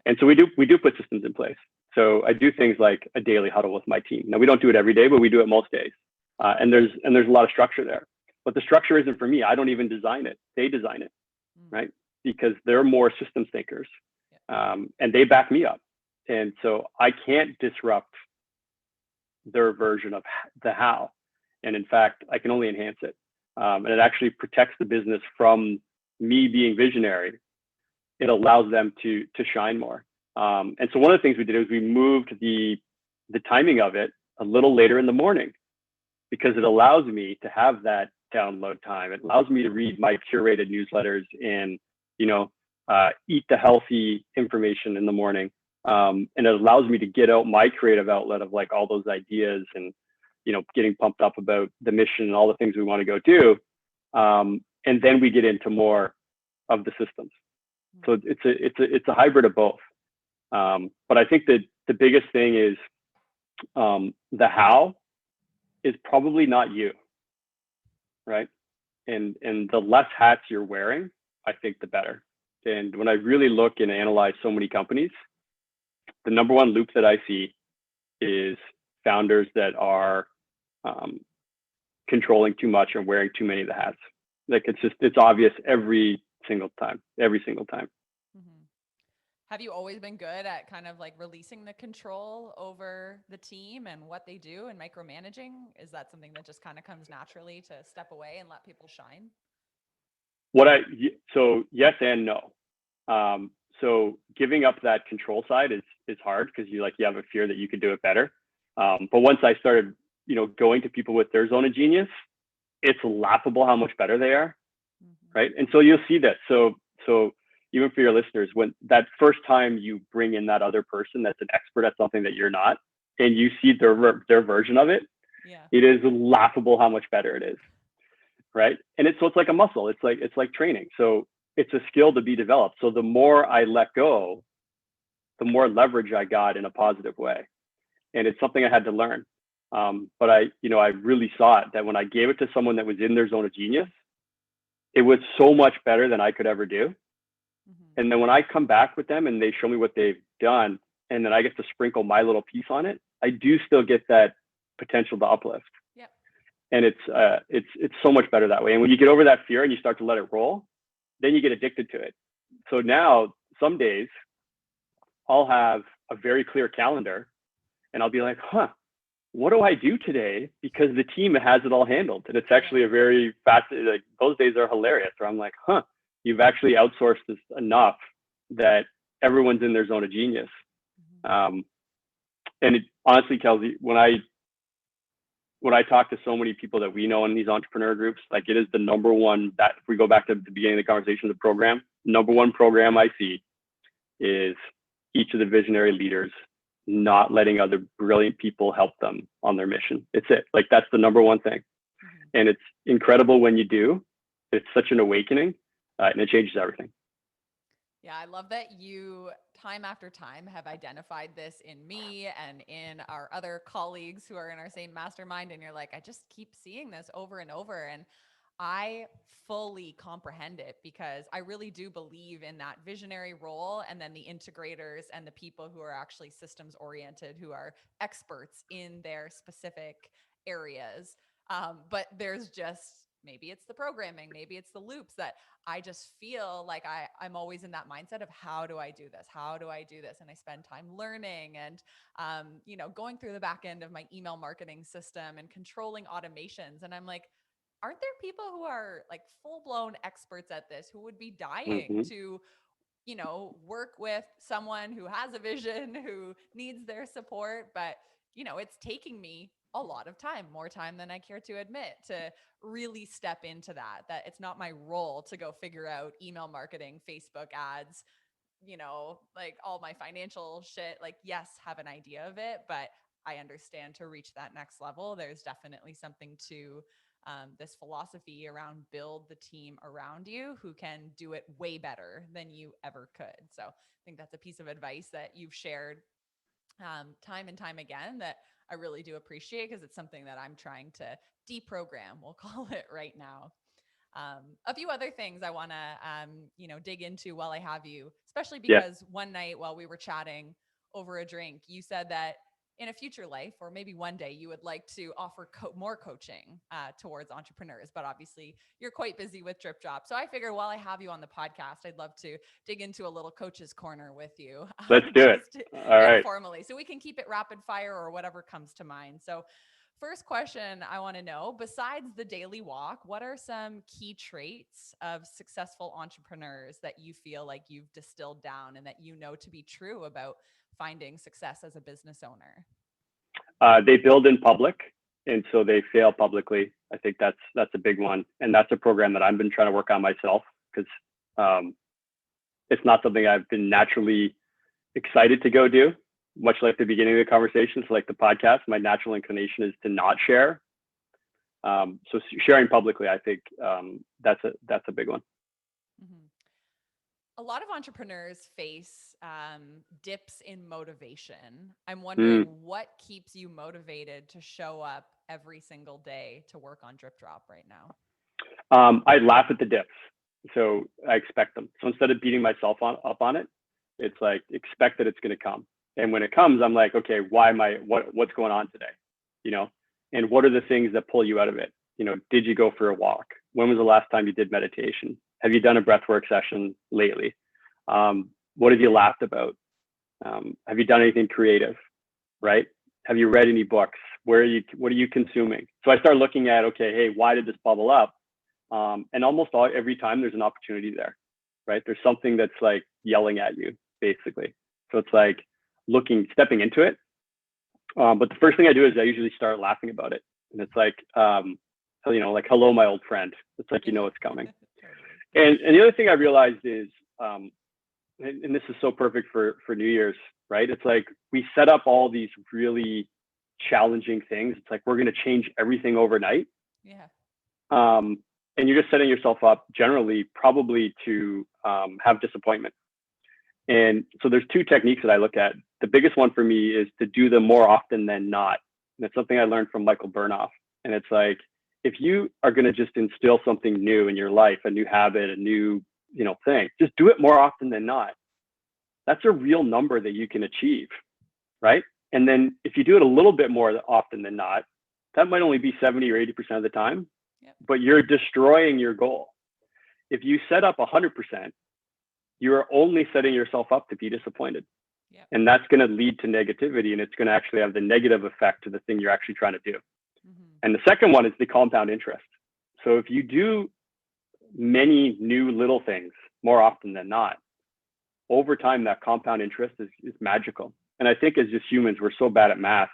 And so we do put systems in place. So I do things like a daily huddle with my team. Now we don't do it every day, but we do it most days. And there's a lot of structure there. But the structure isn't for me. I don't even design it. They design it, right? Because they're more systems thinkers, and they back me up. And so I can't disrupt their version of the how. And in fact, I can only enhance it. And it actually protects the business from me being visionary. It allows them to shine more. And so one of the things we did is we moved the timing of it a little later in the morning, because it allows me to have that download time. It allows me to read my curated newsletters and, eat the healthy information in the morning. And it allows me to get out my creative outlet of like all those ideas and, getting pumped up about the mission and all the things we want to go do. And then we get into more of the systems. So it's a hybrid of both. But I think that the biggest thing is the how is probably not you, right? And the less hats you're wearing, I think the better. And when I really look and analyze so many companies, the number one loop that I see is founders that are controlling too much or wearing too many of the hats. Like it's obvious every single time. Mm-hmm. Have you always been good at kind of like releasing the control over the team and what they do and micromanaging? Is that something that just kind of comes naturally to step away and let people shine? So yes and no. So giving up that control side is hard because you have a fear that you could do it better. But once I started, going to people with their zone of genius, it's laughable how much better they are, right? And so you'll see that. So even for your listeners, when that first time you bring in that other person that's an expert at something that you're not, and you see their version of it, it is laughable how much better it is, right? And it's like a muscle. It's like training. So it's a skill to be developed. So the more I let go, the more leverage I got in a positive way. And it's something I had to learn. But I really saw it that when I gave it to someone that was in their zone of genius, it was so much better than I could ever do. Mm-hmm. And then when I come back with them and they show me what they've done, and then I get to sprinkle my little piece on it, I do still get that potential to uplift. Yep. And it's so much better that way. And when you get over that fear and you start to let it roll, then you get addicted to it. So now some days I'll have a very clear calendar and I'll be like, what do I do today? Because the team has it all handled. And it's actually a very fast, like those days are hilarious where I'm like, you've actually outsourced this enough that everyone's in their zone of genius. Mm-hmm. And it honestly, Kelsey, when I talk to so many people that we know in these entrepreneur groups, like it is the number one, that if we go back to the beginning of the conversation, the program, number one program I see is each of the visionary leaders not letting other brilliant people help them on their mission. It's it. Like that's the number one thing. Mm-hmm. And it's incredible when you do. It's such an awakening and it changes everything. Yeah, I love that you, time after time, have identified this in me and in our other colleagues who are in our same mastermind. And you're like, I just keep seeing this over and over. And I fully comprehend it because I really do believe in that visionary role and then the integrators and the people who are actually systems oriented, who are experts in their specific areas. But there's just, maybe it's the programming, maybe it's the loops that I just feel like I'm always in that mindset of how do I do this? How do I do this? And I spend time learning and, going through the back end of my email marketing system and controlling automations. And I'm like, aren't there people who are like full blown experts at this who would be dying Mm-hmm. to, work with someone who has a vision, who needs their support? But, it's taking me a lot of time, more time than I care to admit, to really step into that it's not my role to go figure out email marketing, Facebook ads, like all my financial shit. Like, yes, have an idea of it, but I understand to reach that next level, there's definitely something to this philosophy around build the team around you who can do it way better than you ever could. So I think that's a piece of advice that you've shared time and time again that I really do appreciate, because it's something that I'm trying to deprogram, we'll call it right now. A few other things I want to, dig into while I have you, especially Yeah. because one night while we were chatting over a drink, you said that in a future life, or maybe one day, you would like to offer more coaching towards entrepreneurs. But obviously, you're quite busy with Drip Drop. So I figured while I have you on the podcast, I'd love to dig into a little coach's corner with you, Let's do it. just All right. informally, so we can keep it rapid fire or whatever comes to mind. So first question I want to know, besides the daily walk, what are some key traits of successful entrepreneurs that you feel like you've distilled down and that you know to be true about finding success as a business owner? They build in public, and so they fail publicly. I think that's a big one, and that's a program that I've been trying to work on myself, because it's not something I've been naturally excited to go do. Much like the beginning of the conversation, so like the podcast, my natural inclination is to not share. So sharing publicly, I think that's a big one. Mm-hmm. A lot of entrepreneurs face dips in motivation. I'm wondering what keeps you motivated to show up every single day to work on Drip Drop right now? I laugh at the dips, so I expect them. So instead of beating myself up on it, it's like expect that it's going to come. And when it comes, I'm like, okay, what's going on today? And what are the things that pull you out of it? Did you go for a walk? When was the last time you did meditation? Have you done a breathwork session lately? What have you laughed about? Have you done anything creative? Right? Have you read any books? What are you consuming? So I start looking at, okay, hey, why did this bubble up? And almost every time there's an opportunity there, right? There's something that's like yelling at you, basically. So it's like stepping into it. But the first thing I do is I usually start laughing about it. And it's like, like, hello, my old friend. It's like, it's coming. And the other thing I realized is, and this is so perfect for New Year's, right? It's like we set up all these really challenging things. It's like, we're going to change everything overnight. Yeah. And you're just setting yourself up generally probably to have disappointment. And so there's two techniques that I look at. The biggest one for me is to do them more often than not. And it's something I learned from Michael Burnoff. And it's like, if you are going to just instill something new in your life, a new habit, a new, thing, just do it more often than not. That's a real number that you can achieve, right? And then if you do it a little bit more often than not, that might only be 70 or 80% of the time, but you're destroying your goal. If you set up 100%, you're only setting yourself up to be disappointed. Yep. And that's going to lead to negativity, and it's going to actually have the negative effect to the thing you're actually trying to do. Mm-hmm. And the second one is the compound interest. So if you do many new little things more often than not, over time, that compound interest is magical. And I think as just humans, we're so bad at math.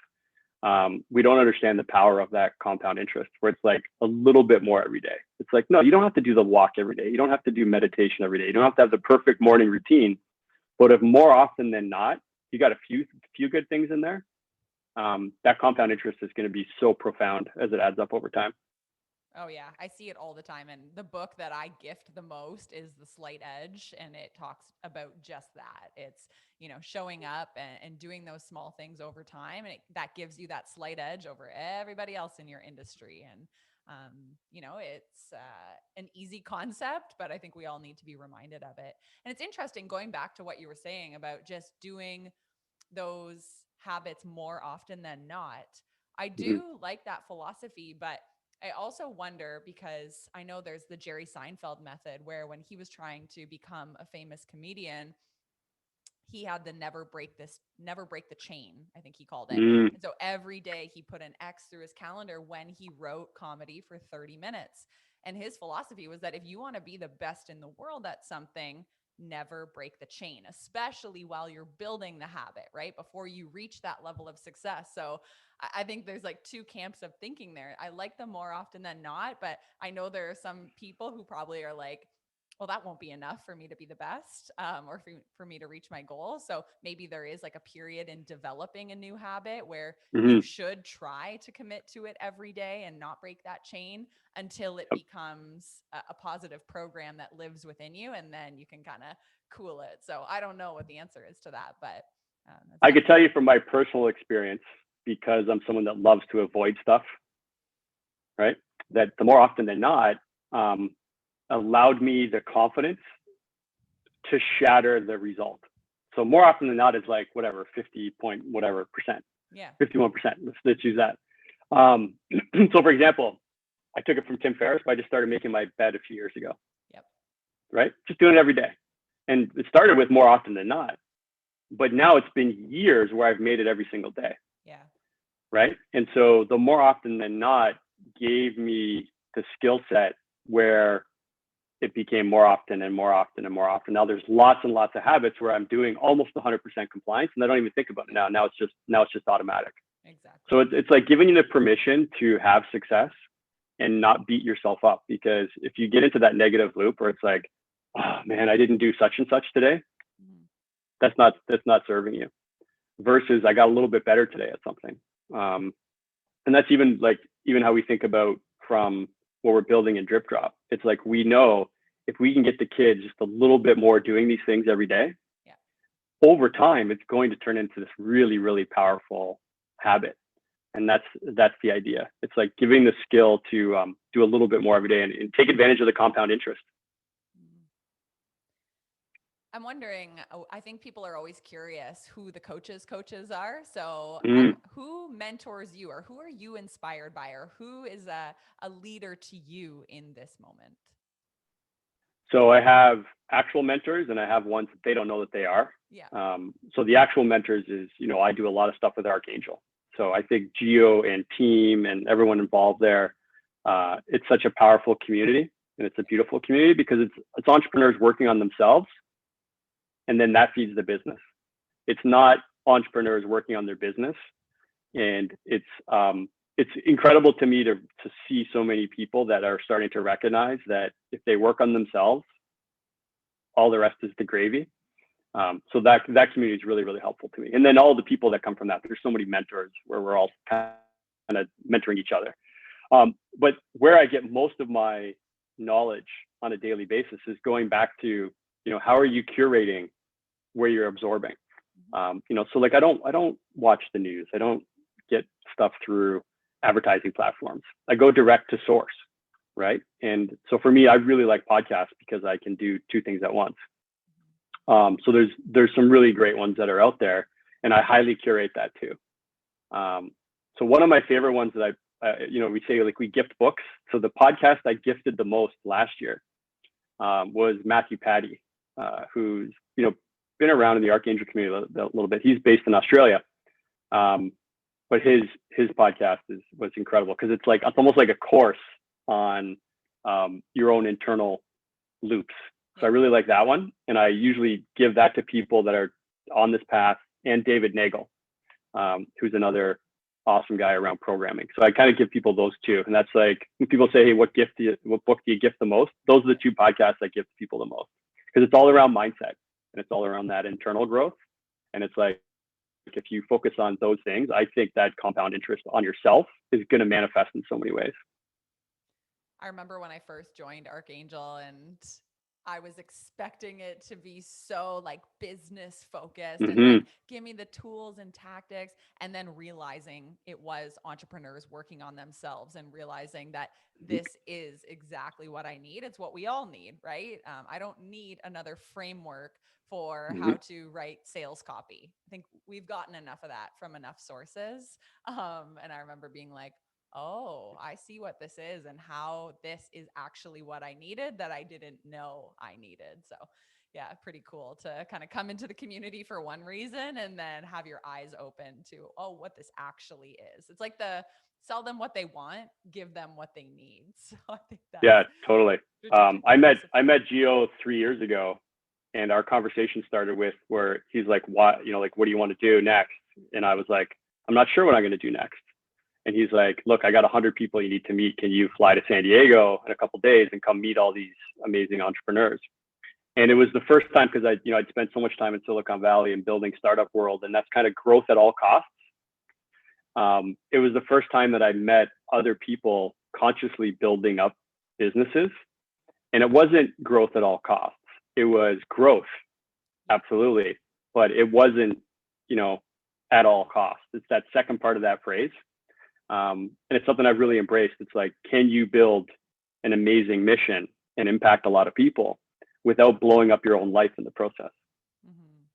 We don't understand the power of that compound interest, where it's like a little bit more every day. It's like, no, you don't have to do the walk every day. You don't have to do meditation every day. You don't have to have the perfect morning routine. But if more often than not, you got a few good things in there, that compound interest is going to be so profound as it adds up over time. Oh yeah, I see it all the time. And the book that I gift the most is The Slight Edge, and it talks about just that. It's, showing up and doing those small things over time, and that gives you that slight edge over everybody else in your industry. And it's an easy concept, but I think we all need to be reminded of it. And it's interesting going back to what you were saying about just doing those habits more often than not. I Mhm. do like that philosophy, but I also wonder, because I know there's the Jerry Seinfeld method, where when he was trying to become a famous comedian, he had the never break the chain, I think he called it. Mm. And so every day he put an X through his calendar when he wrote comedy for 30 minutes. And his philosophy was that if you want to be the best in the world at something, never break the chain, especially while you're building the habit, right? Before you reach that level of success. So I think there's like two camps of thinking there. I like them more often than not, but I know there are some people who probably are like, well, that won't be enough for me to be the best, or for me to reach my goal. So maybe there is like a period in developing a new habit where you Hmm. should try to commit to it every day and not break that chain until it Yep. becomes a positive program that lives within you. And then you can kind of cool it. So I don't know what the answer is to that, but that's I could tell definitely. you from my personal experience, because I'm someone that loves to avoid stuff, right? That the more often than not, um, allowed me the confidence to shatter the result. So more often than not is like whatever, 50 point whatever percent, Yeah. 51%. Let's use that. So for example, I took it from Tim Ferriss, but I just started making my bed a few years ago, Yep. right? Just doing it every day. And it started with more often than not, but now it's been years where I've made it every single day, Yeah. right? And so the more often than not gave me the skill set where it became more often and more often and more often. Now there's lots and lots of habits where I'm doing almost 100% compliance, and I don't even think about it now. Now it's just automatic. Exactly. So it's like giving you the permission to have success and not beat yourself up, because if you get into that negative loop where it's like, oh man, I didn't do such and such today, Mhm. that's not serving you. Versus I got a little bit better today at something, and that's even how we think about from what we're building in drip drop. It's like we know if we can get the kids just a little bit more doing these things every day, Yeah. over time it's going to turn into this really really powerful habit. And that's the idea. It's like giving the skill to do a little bit more every day and take advantage of the compound interest. Mhm. I'm wondering, I think people are always curious who the coaches are. So, Mm. who mentors you, or who are you inspired by, or who is a leader to you in this moment? So I have actual mentors and I have ones that they don't know that they are. Yeah. So the actual mentors is, I do a lot of stuff with Archangel. So I think Geo and team and everyone involved there, it's such a powerful community, and it's a beautiful community because it's entrepreneurs working on themselves, and then that feeds the business. It's not entrepreneurs working on their business, and it's incredible to me to see so many people that are starting to recognize that if they work on themselves, all the rest is the gravy. So that community is really really helpful to me. And then all the people that come from that, there's so many mentors where we're all kind of mentoring each other. But where I get most of my knowledge on a daily basis is going back to, how are you curating where you're absorbing? Mhm. So like I don't watch the news. I don't get stuff through advertising platforms. I go direct to source, right? And so for me, I really like podcasts because I can do two things at once. So there's some really great ones that are out there, and I highly curate that too. So one of my favorite ones that we say like we gift books. So the podcast I gifted the most last year was Matthew Patty, who's been around in the Archangel community a little bit. He's based in Australia, but his podcast was incredible because it's almost like a course on your own internal loops. So I really like that one, and I usually give that to people that are on this path. And David Nagel, who's another awesome guy around programming. So I kind of give people those two, and that's like when people say, "Hey, what book do you gift the most?" Those are the two podcasts I give people the most because it's all around mindset and it's all around that internal growth. And it's like if you focus on those things, I think that compound interest on yourself is going to manifest in so many ways. I remember when I first joined Archangel and I was expecting it to be so like business focused and like give me the tools and tactics, and then realizing it was entrepreneurs working on themselves and realizing that this is exactly what I need. It's what we all need, right? I don't need another framework for how to write sales copy. I think we've gotten enough of that from enough sources. And I remember being like, oh, I see what this is and how this is actually what I needed that I didn't know I needed. So, yeah, pretty cool to kind of come into the community for one reason and then have your eyes open to, oh, what this actually is. It's like the sell them what they want, give them what they need. So, I think that's Yeah, totally. I met philosophy. Gio 3 years ago, and our conversation started with where he's like, "What, like, what do you want to do next?" And I was like, "I'm not sure what I'm going to do next." And he's like, "Look, I got 100 people you need to meet. Can you fly to San Diego in a couple of days and come meet all these amazing entrepreneurs?" And it was the first time because I'd spent so much time in Silicon Valley and building startup world, and that's kind of growth at all costs. It was the first time that I met other people consciously building up businesses, and it wasn't growth at all costs. It was growth, absolutely, but it wasn't, at all costs. It's that second part of that phrase. And it's something I've really embraced. It's like, can you build an amazing mission and impact a lot of people without blowing up your own life in the process? Mm-hmm.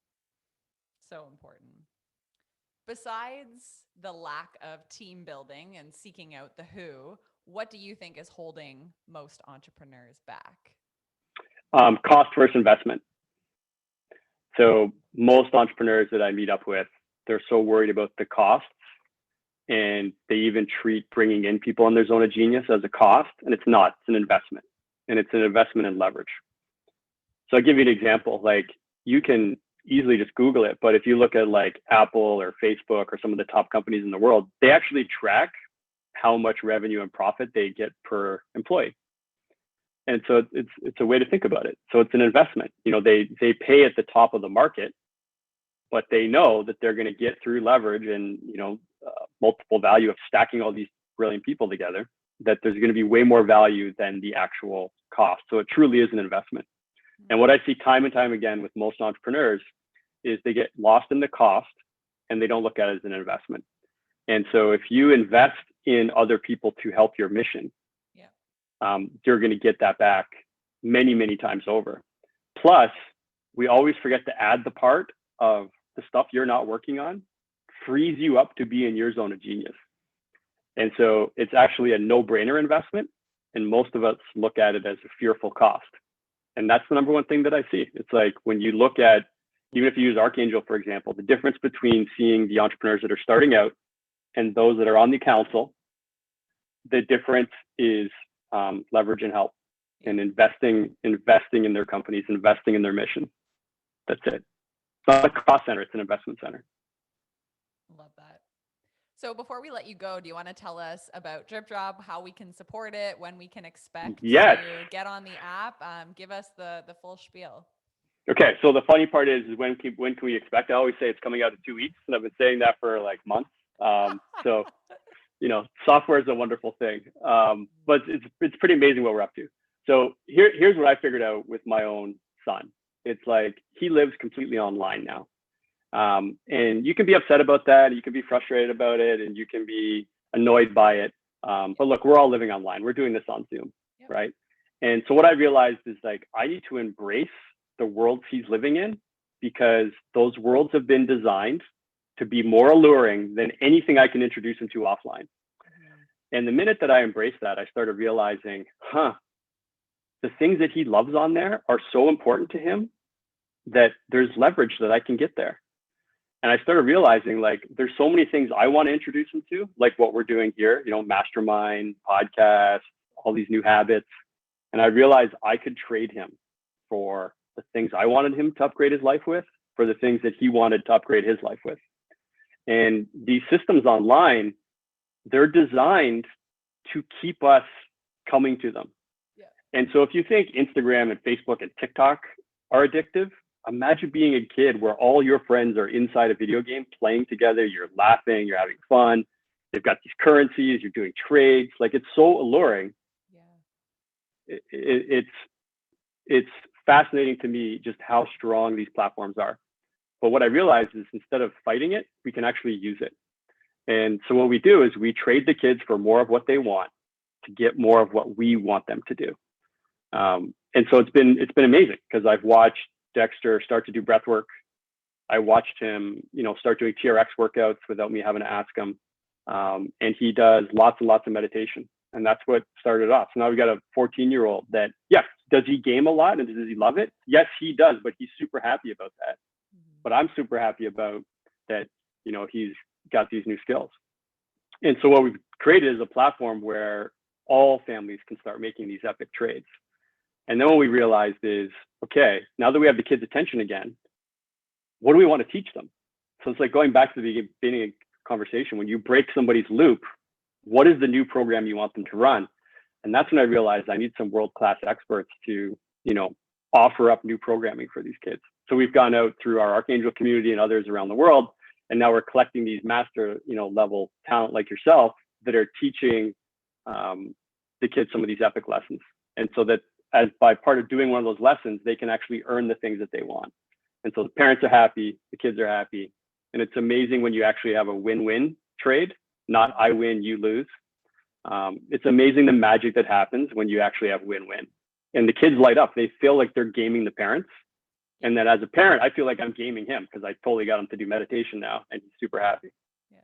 So important. Besides the lack of team building and seeking out the who, what do you think is holding most entrepreneurs back? Cost versus investment. So most entrepreneurs that I meet up with, they're so worried about the costs, and they even treat bringing in people in their zone of genius as a cost, and it's not. It's an investment, and it's an investment in leverage. So I'll give you an example. Like, you can easily just Google it, but if you look at like Apple or Facebook or some of the top companies in the world, they actually track how much revenue and profit they get per employee. And so it's a way to think about it. So it's an investment. They pay at the top of the market, but they know that they're going to get through leverage and multiple value of stacking all these brilliant people together, that there's going to be way more value than the actual cost. So it truly is an investment. And what I see time and time again with most entrepreneurs is they get lost in the cost and they don't look at it as an investment. And so if you invest in other people to help your mission, you're going to get that back many, many times over. Plus, we always forget to add the part of the stuff you're not working on frees you up to be in your zone of genius. And so it's actually a no-brainer investment. And most of us look at it as a fearful cost. And that's the number one thing that I see. It's like, when you look at, even if you use Archangel, for example, the difference between seeing the entrepreneurs that are starting out and those that are on the council, the difference is leverage and help, and investing in their companies, investing in their mission. That's it. It's not a cost center, it's an investment center. Love that. So before we let you go, do you want to tell us about DripDrop, how we can support it, when we can expect Yes. to get on the app? Give us the full spiel. Okay, so the funny part is when can we expect? I always say it's coming out in 2 weeks, and I've been saying that for like months. So software is a wonderful thing, but it's pretty amazing what we're up to. So here's what I figured out with my own son. It's like, he lives completely online now. And you can be upset about that. You can be frustrated about it, and you can be annoyed by it. But look, we're all living online. We're doing this on Zoom, right? And so what I realized is, like, I need to embrace the worlds he's living in, because those worlds have been designed to be more alluring than anything I can introduce him to offline. And the minute that I embraced that, I started realizing, the things that he loves on there are so important to him that there's leverage that I can get there. And I started realizing, like, there's so many things I want to introduce him to, like what we're doing here, mastermind, podcast, all these new habits. And I realized I could trade him for the things I wanted him to upgrade his life with, for the things that he wanted to upgrade his life with. And these systems online, they're designed to keep us coming to them. And so if you think Instagram and Facebook and TikTok are addictive, imagine being a kid where all your friends are inside a video game playing together. You're laughing, you're having fun. They've got these currencies, you're doing trades. Like, it's so alluring. it's fascinating to me just how strong these platforms are. But what I realized is instead of fighting it, we can actually use it. And so what we do is we trade the kids for more of what they want to get more of what we want them to do. And so it's been amazing because I've watched Dexter start to do breath work. I watched him, start doing TRX workouts without me having to ask him. And he does lots and lots of meditation. And that's what started off. So now we've got a 14-year-old that, yes, does he game a lot and does he love it? Yes, he does, but he's super happy about that. But I'm super happy about that, he's got these new skills. And so what we've created is a platform where all families can start making these epic trades. And then what we realized is, okay, now that we have the kids' attention again, what do we want to teach them? So it's like going back to the beginning of the conversation, when you break somebody's loop, what is the new program you want them to run? And that's when I realized I need some world-class experts to, offer up new programming for these kids. So we've gone out through our Archangel community and others around the world, and now we're collecting these master, level talent like yourself that are teaching the kids some of these epic lessons. And so that as by part of doing one of those lessons, they can actually earn the things that they want. And so the parents are happy, the kids are happy. And it's amazing when you actually have a win-win trade, not I win, you lose. It's amazing the magic that happens when you actually have win-win. And the kids light up. They feel like they're gaming the parents. And then as a parent, I feel like I'm gaming him because I totally got him to do meditation now and he's super happy. Yeah.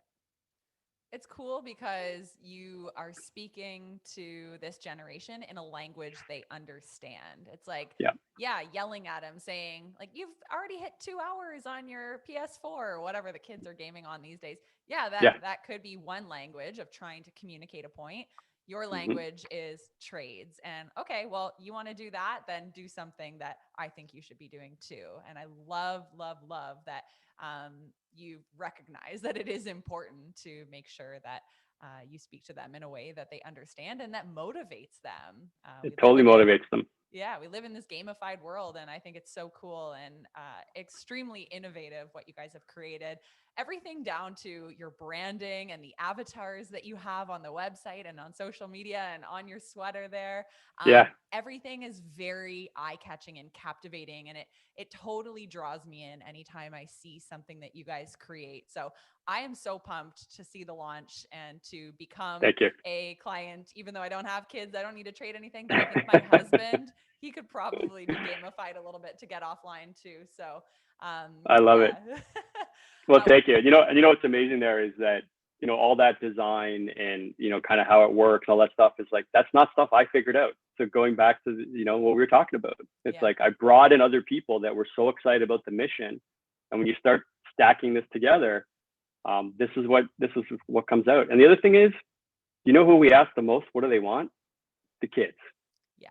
It's cool because you are speaking to this generation in a language they understand. It's like, yelling at them saying like, you've already hit 2 hours on your PS4 or whatever the kids are gaming on these days. That could be one language of trying to communicate a point. Your language is trades. And okay, well, you want to do that, then do something that I think you should be doing too. And I love, love, love that you recognize that it is important to make sure that you speak to them in a way that they understand and that motivates them. It totally motivates them. Yeah, we live in this gamified world, and I think it's so cool and extremely innovative what you guys have created. Everything down to your branding and the avatars that you have on the website and on social media and on your sweater there. Everything is very eye-catching and captivating, and it totally draws me in anytime I see something that you guys create. So I am so pumped to see the launch and to become a client. Even though I don't have kids, I don't need to trade anything, but I think my husband, he could probably be gamified a little bit to get offline too. So I love it. Well, thank you. You know what's amazing there is that, all that design and, kind of how it works, all that stuff is like, that's not stuff I figured out. So going back to, what we were talking about, it's like I brought in other people that were so excited about the mission. And when you start stacking this together, this is what comes out. And the other thing is, who we ask the most, what do they want? The kids. Yeah.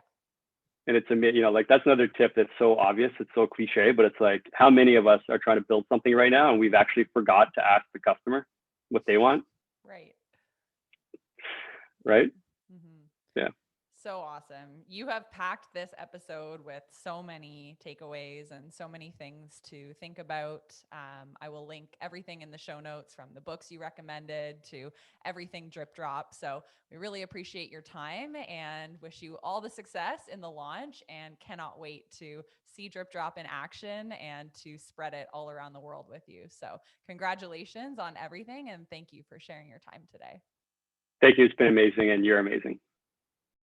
And it's like that's another tip that's so obvious, it's so cliche, but it's like how many of us are trying to build something right now and we've actually forgot to ask the customer what they want. Right. Mm-hmm. Yeah. So awesome. You have packed this episode with so many takeaways and so many things to think about. I will link everything in the show notes, from the books you recommended to everything Drip Drop. So we really appreciate your time and wish you all the success in the launch, and cannot wait to see Drip Drop in action and to spread it all around the world with you. So congratulations on everything, and thank you for sharing your time today. Thank you. It's been amazing, and you're amazing.